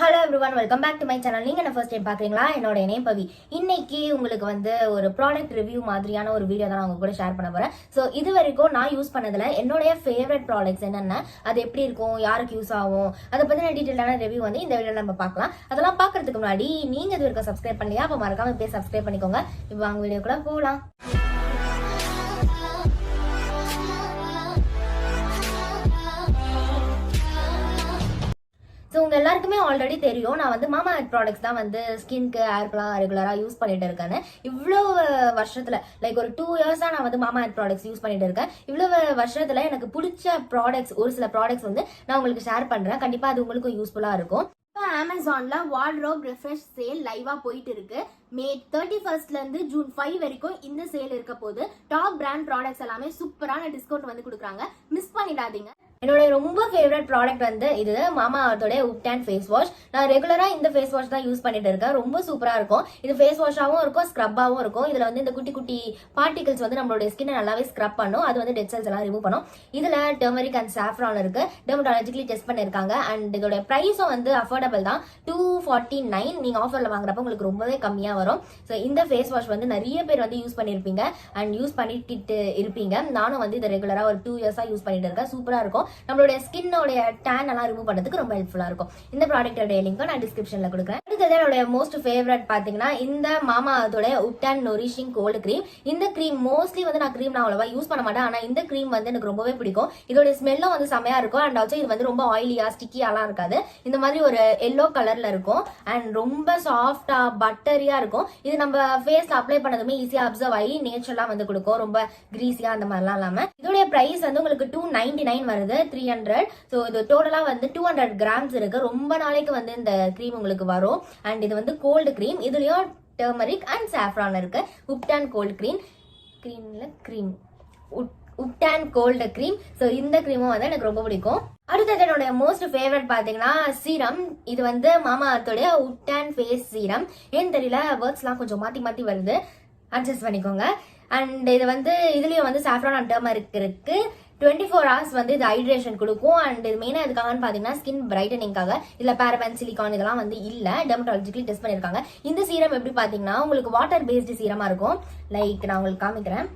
Hello everyone, welcome back to my channel. நீங்கள் என்ன first time பார்க்குறீங்களா? என்னோட நேம் பவி. இன்னைக்கு உங்களுக்கு வந்து ஒரு ப்ராடக்ட் ரிவ்யூ மாதிரியான ஒரு வீடியோ தான் நான் உங்க கூட ஷேர் பண்ண போகிறேன். ஸோ இது வரைக்கும் நான் யூஸ் பண்ணதில் என்னுடைய ஃபேவரட் ப்ராடக்ட்ஸ் என்னென்ன, அது எப்படி இருக்கும், யாருக்கு யூஸ் ஆகும், அதை பற்றின டீட்டெயிலான ரிவ்யூ வந்து இந்த வீடியோவில் நம்ம பார்க்கலாம். அதெல்லாம் பார்க்கறதுக்கு முன்னாடி நீங்கள் இது வரைக்கும் சப்ஸ்கிரைப் பண்ணலையா? அப்போ மறக்காம போய் சப்ஸ்கிரைப் பண்ணிக்கோங்க. இப்போ வாங்க வீடியோக்குள்ள போகலாம். ஸோ உங்கள் எல்லாருக்குமே ஆல்ரெடி தெரியும், நான் வந்து மாமா எர்த் ப்ராடக்ட்ஸ் தான் வந்து ஸ்கின்க்கு ஹேர்க்குலாம் ரெகுலராக யூஸ் பண்ணிட்டு இருக்கேன். இவ்வளோ வருஷத்தில் லைக் ஒரு 2 இயர்ஸாக நான் வந்து மாமா எர்த் ப்ராடக்ட்ஸ் யூஸ் பண்ணிட்டு இருக்கேன். இவ்வளோ வருஷத்தில் எனக்கு பிடிச்ச ப்ராடக்ட்ஸ், ஒரு சில ப்ராடக்ட்ஸ் வந்து நான் உங்களுக்கு ஷேர் பண்ணுறேன். கண்டிப்பாக அது உங்களுக்கும் யூஸ்ஃபுல்லாக இருக்கும். இப்போ அமேசான்ல வார்ட்ரோப் ரெஃப்ரெஷ் சேல் லைவா போயிட்டு இருக்கு. மே 31st இருந்து ஜூன் 5 வரைக்கும் இந்த சேல் இருக்க போது டாப் பிராண்ட் ப்ராடக்ட்ஸ் எல்லாமே சூப்பரான டிஸ்கவுண்ட் வந்து கொடுக்குறாங்க. மிஸ் பண்ணிடாதீங்க. என்னோட ரொம்ப ஃபேவரட் ப்ராடக்ட் வந்து இது மாமா எர்த்தோட உப்டான் ஃபேஸ் வாஷ். நான் ரெகுலரா இந்த ஃபேஸ் வாஷ் தான் யூஸ் பண்ணிட்டு இருக்கேன். ரொம்ப சூப்பரா இருக்கும். இது ஃபேஸ் வாஷாவும் இருக்கும், ஸ்க்ரப்பாவும் இருக்கும். இதுல வந்து இந்த குட்டி குட்டி பார்ட்டிகல்ஸ் வந்து நம்மளோட ஸ்கின்னை நல்லாவே ஸ்க்ரப் பண்ணும். அது வந்து டெட் செல்ஸ் எல்லாம் ரிமூவ் பண்ணும். இதுல டர்மரிக் அண்ட் சாஃப்ரான் இருக்கு. டெர்மடாலஜிக்கலி டெஸ்ட் பண்ணிருக்காங்க. அண்ட் இதோட பிரைஸும் வந்து அஃபோர்டபிள் தான். 249. நீங்க ஆஃபர்ல வாங்குறப்ப உங்களுக்கு ரொம்பவே கம்மியா வரும். ஸோ இந்த ஃபேஸ் வாஷ் வந்து நிறைய பேர் வந்து யூஸ் பண்ணிருப்பீங்க அண்ட் யூஸ் பண்ணிட்டு இருப்பீங்க. நானும் வந்து இதை ரெகுலரா ஒரு 2 இயர்ஸா யூஸ் பண்ணிட்டு இருக்கேன். சூப்பரா இருக்கும். நம்மளுடைய ஸ்கின்னோட டேன் எல்லாம் ரிமூவ் பண்றதுக்கு ரொம்ப ஹெல்ப்ஃபுல்லா இருக்கும். இந்த ப்ராடக்டோட லிங்க் நான் டிஸ்கிரிப்ஷன்ல கொடுக்குறேன். அடுத்தது என்னோட மோஸ்ட் ஃபேவரட் பாத்தீங்கன்னா இந்த மாமா எர்த்தோட உப்டான் நொரிஷிங் கோல்டு கிரீம். இந்த கிரீம் மோஸ்ட்லி வந்து நான் கிரீம் நான் அவ்வளவா யூஸ் பண்ண மாட்டேன். ஆனா இந்த கிரீம் வந்து எனக்கு ரொம்பவே பிடிக்கும். இதோட ஸ்மெல்லும் வந்து செமையா இருக்கும். அண்ட் ஆல்சோ இது வந்து ரொம்ப ஆயிலியா ஸ்டிக்கியாலாம் இருக்காது. இந்த மாதிரி ஒரு எல்லோ கலர்ல இருக்கும் அண்ட் ரொம்ப சாஃப்டா பட்டரியா இருக்கும். இது நம்ம ஃபேஸ்ல அப்ளை பண்ணதுமே ஈஸியா அப்சர்வ் ஆகி நேச்சுரலா வந்து கொடுக்கும். ரொம்ப கிரீஸியா அந்த மாதிரிலாம் இல்லாம. இதோட பிரைஸ் வந்து உங்களுக்கு 299 வருது. 300. ஸோ இது டோட்டலா வந்து 200 கிராம்ஸ் இருக்கு. ரொம்ப நாளைக்கு வந்து இந்த கிரீம் உங்களுக்கு வரும். அண்ட் இது வந்து கோல்டு கிரீம். இதுலயும் டர்மரிக் அண்ட் சாஃப்ரான் இருக்கு. Ubtan gold cream ubtan gold cream. So இந்த கிரீமும் வந்து எனக்கு ரொம்ப பிடிக்கும். அடுத்தது என்னோட மோஸ்ட் ஃபேவரட் பாத்தீங்கன்னா சீரம். இது வந்து மாமா எர்த்தோட உப்டான் ஃபேஸ் சீரம். ஏன்னு தெரியல, வேர்ட்ஸ்லாம் கொஞ்சம் மாத்தி மாத்தி வருது, அட்ஜஸ்ட் பண்ணிக்கோங்க. அண்ட் இது வந்து இதுலயும் வந்து சாஃப்ரான் அண்ட் டர்மரிக் இருக்கு. 24 hours வந்து இது ஹைட்ரேஷன் கொடுக்கும். அண்ட் இது மெயினா எதுக்காகன்னு பாத்தீங்கன்னா ஸ்கின் பிரைட்டனிங்காக. இதுல பேரபன், சிலிகான் இதெல்லாம் வந்து இல்ல. டெர்மடாலஜிக்கலி டெஸ்ட் பண்ணிருக்காங்க. இந்த சீரம் எப்படி பாத்தீங்கன்னா உங்களுக்கு வாட்டர் பேஸ்டு சீரமா இருக்கும். லைக் நான் உங்களுக்கு காமிக்கிறேன்.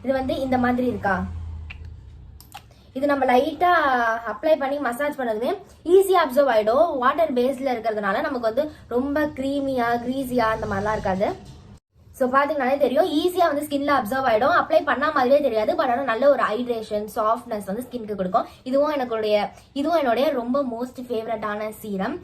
இது வந்து இந்த மாதிரி இருக்கா. இது நம்ம லைட்டா அப்ளை பண்ணி மசாஜ் பண்ணதுமே ஈஸியா அப்சர்வ் ஆயிடும். வாட்டர் பேஸ்ட்ல இருக்கிறதுனால நமக்கு வந்து ரொம்ப கிரீமியா கிரீஸியா அந்த மாதிரிலாம் இருக்காது. ஸோ பார்த்தீங்கன்னாலே தெரியும், ஈஸியாக வந்து ஸ்கின்ல அப்சர்வ் ஆகிடும். அப்ளை பண்ண மாதிரியே தெரியாது. பட் ஆனால் நல்ல ஒரு ஹைட்ரேஷன், சாஃப்ட்னஸ் வந்து ஸ்கின்க்கு கொடுக்கும். இதுவும் என்னுடைய ரொம்ப மோஸ்ட் ஃபேவரட்டான சீரம்.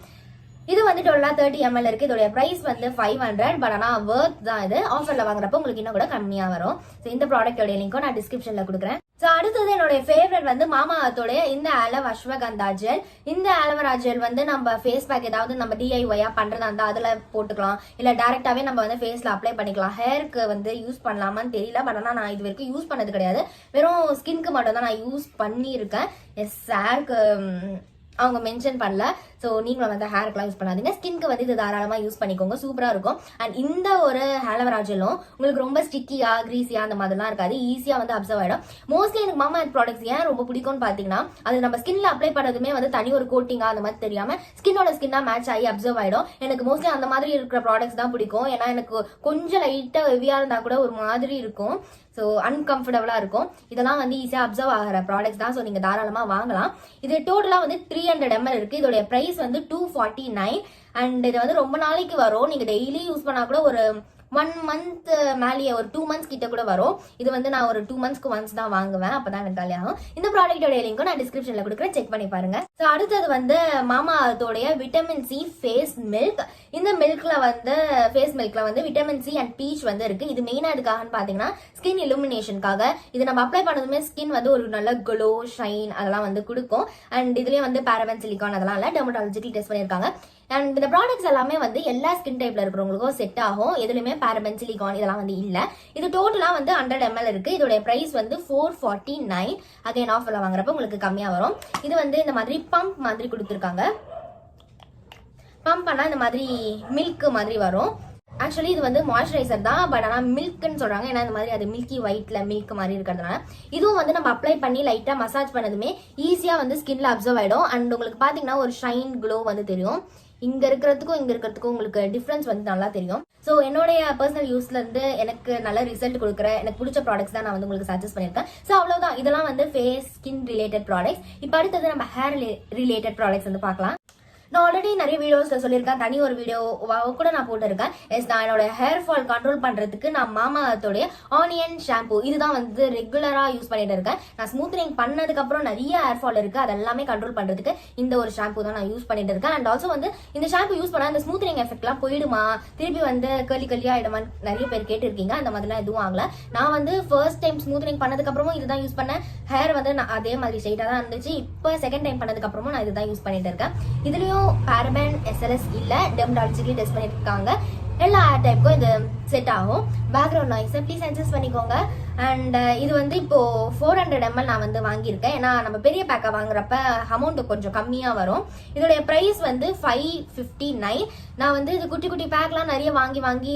இது வந்து 30 ml இருக்கு. இதோட பிரைஸ் வந்து 500. பட் ஆனால் வர்த் தான். இது ஆஃபர்ல வாங்குறப்ப உங்களுக்கு இன்னும் கூட கம்மியா வரும். ஸோ இந்த ப்ராடக்டோட லிங்க்கும் நான் டிஸ்கிரிப்ஷன்ல கொடுக்குறேன். ஸோ அடுத்தது என்னோட ஃபேவரட் வந்து மாமா எர்த்தோட இந்த ஆலவ் அஸ்வகந்தா ஜெல். இந்த ஆலோவேரா ஜெல் வந்து நம்ம ஃபேஸ் பேக் ஏதாவது நம்ம DIY பண்றதா இருந்தா அதுல போட்டுக்கலாம். இல்ல டைரக்டாவே நம்ம வந்து ஃபேஸ்ல அப்ளை பண்ணிக்கலாம். ஹேருக்கு வந்து யூஸ் பண்ணலாமான்னு தெரியல. பட் ஆனால் நான் இது வரைக்கும் யூஸ் பண்ணது கிடையாது. வெறும் ஸ்கின்க்கு மட்டும் தான் நான் யூஸ் பண்ணியிருக்கேன். எஸ், ஹேருக்கு அவங்க மென்ஷன் பண்ணல. ஸோ நீங்களும் வந்து ஹேருக்குலாம் யூஸ் பண்ணாதீங்க. ஸ்கின்க்கு வந்து இது தாராளமாக யூஸ் பண்ணிக்கோங்க. சூப்பராக இருக்கும். அண்ட் இந்த ஒரு ஆலோவேரா ஜெல்லும் உங்களுக்கு ரொம்ப ஸ்டிக்கியா கிரீஸியா அந்த மாதிரிலாம் இருக்காது. ஈஸியாக வந்து அப்சர்வ் ஆகிடும். மோஸ்ட்லி எனக்கு மாமா எர்த் ப்ராடக்ட்ஸ் ஏன் ரொம்ப பிடிக்கும்னு பார்த்தீங்கன்னா அது நம்ம ஸ்கின்ல அப்ளை பண்ணதுமே வந்து தனி ஒரு கோட்டிங்கா அந்த மாதிரி தெரியாம ஸ்கின்னா மேட்ச் ஆகி அப்சர்வ் ஆகிடும். எனக்கு மோஸ்ட்லி அந்த மாதிரி இருக்கிற ப்ராடக்ட்ஸ் தான் பிடிக்கும். ஏன்னா எனக்கு கொஞ்சம் லைட்டாக ஹெவியாக இருந்தால் கூட ஒரு மாதிரி இருக்கும். ஸோ அன்கம்ஃபர்டபுளா இருக்கும். இதெல்லாம் வந்து ஈஸியாக அப்சர்வ் ஆகிற ப்ராடக்ட்ஸ் தான். ஸோ நீங்க தாராளமா வாங்கலாம். இது டோட்டலா வந்து 300 ml இருக்கு. இதோட பிரைஸ் வந்து 249. அண்ட் இது வந்து ரொம்ப நாளைக்கு வரும். நீங்க டெய்லி யூஸ் பண்ணா கூட ஒரு 1 month மேலேயே ஒரு 2 months கிட்ட கூட வரும். இது வந்து நான் ஒரு 2 monthsக்கு ஒன்ஸ் தான் வாங்குவேன். அப்பதான் எனக்கு காலியாகும். இந்த ப்ராடக்டோட லிங்க்கும் நான் டிஸ்கிரிப்ஷன்ல கொடுக்குறேன், செக் பண்ணி பாருங்க. ஸோ அடுத்தது வந்து மாமா எர்த்தோடைய விட்டமின் சி ஃபேஸ் மில்க். இந்த ஃபேஸ் மில்க்ல வந்து விட்டமின் சி அண்ட் பீச் வந்து இருக்கு. இது மெயினா எதுக்காகன்னு பாத்தீங்கன்னா ஸ்கின் இலுமினேஷனுக்காக. இது நம்ம அப்ளை பண்ணதுமே ஸ்கின் வந்து ஒரு நல்ல க்ளோ, ஷைன் அதெல்லாம் வந்து கொடுக்கும். அண்ட் இதுலயும் வந்து பேரபன், சிலிகான் அதெல்லாம் இல்ல. டெர்மடாலஜிக்கலி டெஸ்ட் பண்ணிருக்காங்க. அண்ட் இந்த ப்ராடக்ட்ஸ் எல்லாமே வந்து எல்லா ஸ்கின் டைப்ல இருக்கிறவங்களுக்கும் செட் ஆகும். எதுலையுமே பேரபன், சிலிகான் இதெல்லாம் வந்து இல்ல. இது டோட்டலா வந்து 100 ml இருக்கு. இதோட பிரைஸ் வந்து 449. அகைன் ஆஃபர்ல வாங்குறப்ப உங்களுக்கு கம்மியா வரும். இது வந்து இந்த மாதிரி பம்ப் மாதிரி கொடுத்துருக்காங்க. பம்ப் பண்ணா இந்த மாதிரி மில்க் மாதிரி வரும். ஆக்சுவலி இது வந்து மாய்ஸ்சரைசர் தான், பட் ஆனால் மில்க்னு சொல்றாங்க. ஏன்னா இந்த மாதிரி அது மில்கி ஒயிட்ல மில்க் மாதிரி இருக்கிறதுனால இதுவும் வந்து நம்ம அப்ளை பண்ணி லைட்டா மசாஜ் பண்ணதுமே ஈஸியா வந்து ஸ்கின்ல அப்சர்வ் ஆயிடும். அண்ட் உங்களுக்கு பாத்தீங்கன்னா ஒரு ஷைன் க்ளோ வந்து தெரியும். இங்க இருக்கிறதுக்கும் உங்களுக்கு டிஃபரன்ஸ் வந்து நல்லா தெரியும். ஸோ என்னுடைய பர்சனல் யூஸ்ல இருந்து எனக்கு நல்ல ரிசல்ட் கொடுக்குற எனக்கு பிடிச்ச ப்ராடக்ட்ஸ் தான் நான் வந்து உங்களுக்கு சஜஸ்ட் பண்ணியிருக்கேன். ஸோ அவ்வளவுதான், இதெல்லாம் வந்து ஃபேஸ் ஸ்கின் ரிலேட்டட் ப்ராடக்ட்ஸ். இப்போ அடுத்தது நம்ம ஹேர் ரிலேட்டட் ப்ராடக்ட்ஸ் வந்து பார்க்கலாம். நான் ஆல்ரெடி நிறைய வீடியோஸ்ல சொல்லியிருக்கேன், தனி ஒரு வீடியோ கூட நான் போட்டிருக்கேன். நான் என்னோட ஹேர் ஃபால் கண்ட்ரோல் பண்றதுக்கு நான் மாமா எர்த்தோடைய ஆனியன் ஷாம்பு இதுதான் வந்து ரெகுலரா யூஸ் பண்ணிட்டு இருக்கேன். நான் ஸ்மூத்னிங் பண்ணதுக்கு அப்புறம் நிறைய ஹேர் ஃபால் இருக்கு, அதெல்லாமே கண்ட்ரோல் பண்றதுக்கு இந்த ஒரு ஷாம்பு தான் நான் யூஸ் பண்ணிட்டு இருக்கேன். அண்ட் ஆல்சோ வந்து இந்த ஷாம்பு யூஸ் பண்ணா இந்த ஸ்மூத்னிங் எஃபெக்ட்லாம் போயிடுமா, திருப்பி வந்து கர்லி ஆயிடுமா நிறைய பேர் கேட்டிருக்கீங்க. அந்த மாதிரிலாம் எதுவும் ஆகல. நான் வந்து ஃபர்ஸ்ட் டைம் ஸ்மூத்னிங் பண்ணதுக்கு அப்புறமும் இதுதான் யூஸ் பண்ணேன். ஹேர் வந்து நான் அதே மாதிரி ஸ்ட்ரைட்டா தான் இருந்துச்சு. இப்போ செகண்ட் டைம் பண்ணதுக்கு அப்புறமும் நான் இதுதான் யூஸ் பண்ணிட்டு இருக்கேன். இதுலயும் பாரபன் எஸ்எல்எஸ் இல்ல, டெர்மடாலஜிக்கலி டெஸ்ட் பண்ணிருக்காங்க. எல்லா ஹேர் டைப்புக்கும் இது செட் ஆகும். பேக்ரவுண்ட் நாய்ஸை ப்ளீஸ் அட்ஜஸ்ட் பண்ணிக்கோங்க. அண்ட் இது வந்து இப்போ 400 ml நான் வந்து வாங்கியிருக்கேன். ஏன்னா நம்ம பெரிய பேக்கா வாங்குறப்ப அமௌண்ட் கொஞ்சம் கம்மியா வரும். இதோடைய பிரைஸ் வந்து 559. நான் வந்து இது குட்டி குட்டி பேக்லாம் நிறைய வாங்கி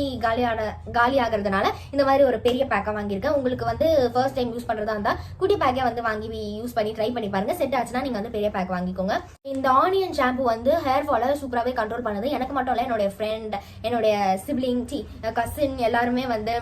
காலி ஆகிறதுனால இந்த மாதிரி ஒரு பெரிய பேக்கா வாங்கியிருக்கேன். உங்களுக்கு வந்து ஃபர்ஸ்ட் டைம் யூஸ் பண்றதா இருந்தா குட்டி பேக்கே வந்து வாங்கி யூஸ் பண்ணி ட்ரை பண்ணி பாருங்க. செட் ஆச்சுன்னா நீங்க வந்து பெரிய பேக் வாங்கிக்கோங்க. இந்த ஆனியன் ஷாம்பு வந்து ஹேர் ஃபாலை சூப்பராகவே கண்ட்ரோல் பண்ணுது. எனக்கு மட்டும் இல்லை, என்னுடைய ஃப்ரெண்ட், என்னுடைய சிப்ளிங், கசின் எல்லாருமே வந்து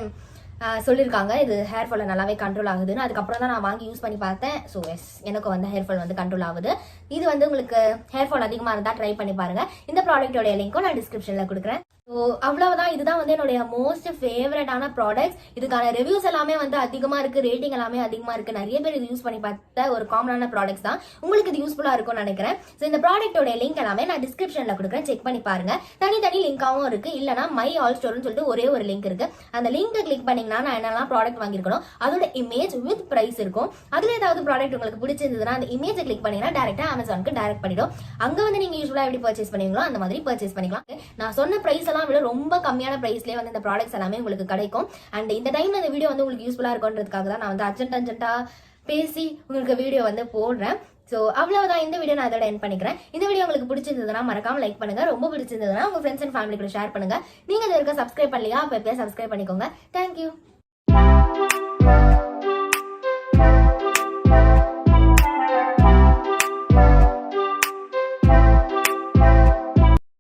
சொல்லியிருக்காங்க இது ஹேர் ஃபால் நல்லாவே கண்ட்ரோல் ஆகுதுன்னு. அதுக்கப்புறம் தான் நான் வாங்கி யூஸ் பண்ணி பார்த்தேன். ஸோ எஸ், எனக்கு வந்து ஹேர் ஃபால் வந்து கண்ட்ரோல் ஆகுது. இது வந்து உங்களுக்கு ஹேர் ஃபால் அதிகமாக இருந்தால் ட்ரை பண்ணி பாருங்க. இந்த ப்ராடக்டோட லிங்க்கும் நான் டிஸ்கிரிப்ஷனில் கொடுக்குறேன். ஸோ அவ்வளவுதான், இதுதான் வந்து என்னுடைய மோஸ்ட் ஃபேவரட்டான ப்ராடக்ட்ஸ். இதுக்கான ரிவ்யூஸ் எல்லாமே வந்து அதிகமாக இருக்கு, ரேட்டிங் எல்லாமே அதிகமாக இருக்கு. நிறைய பேர் இது யூஸ் பண்ணி பார்த்த ஒரு காமனான ப்ராடக்ட்ஸ் தான். உங்களுக்கு இது யூஸ்ஃபுல்லாக இருக்கும்னு நினைக்கிறேன். ஸோ இந்த ப்ராடக்டோட லிங்க் எல்லாமே நான் டிஸ்கிரிப்ஷனில் கொடுக்குறேன், செக் பண்ணி பாருங்க. தனி லிங்காவும் இருக்கு, இல்லைனா மை ஆல் ஸ்டோர்னு சொல்லிட்டு ஒரே ஒரு லிங்க் இருக்கு. அந்த லிங்கை கிளிக் பண்ணீங்கன்னா நான் என்னெல்லாம் ப்ராடக்ட் வாங்கியிருக்கணும் அதோட இமேஜ் வித் பிரைஸ் இருக்கும். அதுல ஏதாவது ப்ராடக்ட் உங்களுக்கு பிடிச்சிருந்ததுன்னா அந்த இமேஜை கிளிக் பண்ணீங்கன்னா டேரக்டா அமேசானுக்கு டைரக்ட் பண்ணிடும். அங்க வந்து நீங்க யூஸ்ஃபுல்லா எப்படி பர்ச்சேஸ் பண்ணுவீங்களோ அந்த மாதிரி பர்ச்சேஸ் பண்ணிக்கலாம். நான் சொன்ன பிரைஸ் எல்லாம் விட ரொம்ப கம்மியான பிரைஸ்லயே வந்து இந்த ப்ராடக்ட்ஸ் எல்லாமே உங்களுக்கு கிடைக்கும். அண்ட் இந்த டைம்ல இந்த வீடியோ வந்து உங்களுக்கு யூஸ்ஃபுல்லா இருக்கும்ன்றதுக்காக தான் நான் வந்து அர்ஜென்ட்டா பேசி உங்களுக்கு வீடியோ வந்து போடுறேன். ஸோ அவ்வளவுதான், இந்த வீடியோ நான் அதோட எண்ட் பண்ணிக்கிறேன். இந்த வீடியோ உங்களுக்கு பிடிச்சிருந்ததுன்னா மறக்காம லைக் பண்ணுங்க. ரொம்ப பிடிச்சிருந்ததுன்னா உங்க ஃப்ரெண்ட்ஸ் அண்ட் ஃபேமிலி கூட ஷேர் பண்ணுங்க. நீங்க இது வரைக்கும் சப்ஸ்கிரைப் பண்ணலையா, அப்ப எப்பயா சப்ஸ்கிரைப் பண்ணிக்கோங்க. தேங்க்யூ.